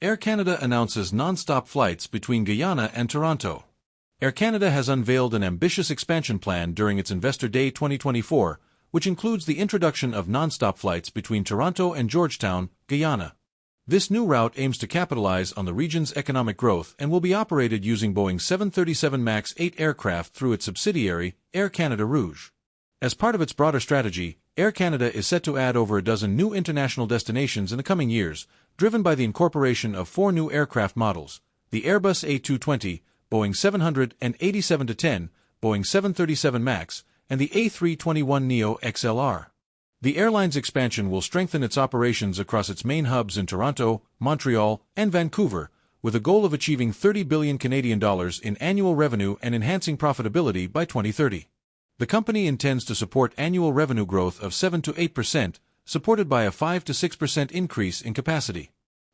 Air Canada announces non-stop flights between Guyana and Toronto. Air Canada has unveiled an ambitious expansion plan during its Investor Day 2024, which includes the introduction of non-stop flights between Toronto and Georgetown, Guyana. This new route aims to capitalize on the region's economic growth and will be operated using Boeing 737 MAX 8 aircraft through its subsidiary, Air Canada Rouge. As part of its broader strategy, Air Canada is set to add over a dozen new international destinations in the coming years, driven by the incorporation of 4 new aircraft models: the Airbus A220, Boeing 787-10, Boeing 737 MAX, and the A321neo XLR. The airline's expansion will strengthen its operations across its main hubs in Toronto, Montreal, and Vancouver, with a goal of achieving $30 billion in annual revenue and enhancing profitability by 2030. The company intends to support annual revenue growth of 7 to 8%, supported by a 5 to 6% increase in capacity.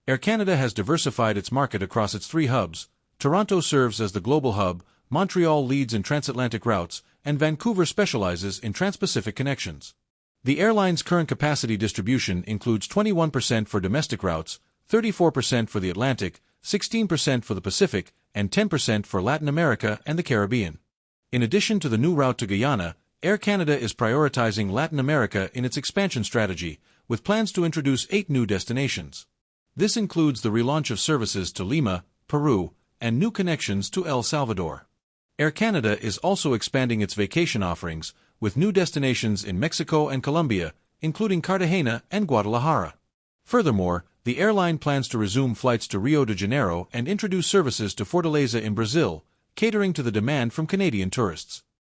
Air Canada has diversified its market across its 3 hubs. Toronto serves as the global hub, Montreal leads in transatlantic routes, and Vancouver specializes in trans-Pacific connections. The airline's current capacity distribution includes 21% for domestic routes, 34% for the Atlantic, 16% for the Pacific, and 10% for Latin America and the Caribbean. In addition to the new route to Guyana, Air Canada is prioritizing Latin America in its expansion strategy, with plans to introduce 8 new destinations. This includes the relaunch of services to Lima, Peru, and new connections to El Salvador. Air Canada is also expanding its vacation offerings, with new destinations in Mexico and Colombia, including Cartagena and Guadalajara. Furthermore, the airline plans to resume flights to Rio de Janeiro and introduce services to Fortaleza in Brazil, catering to the demand from Canadian tourists.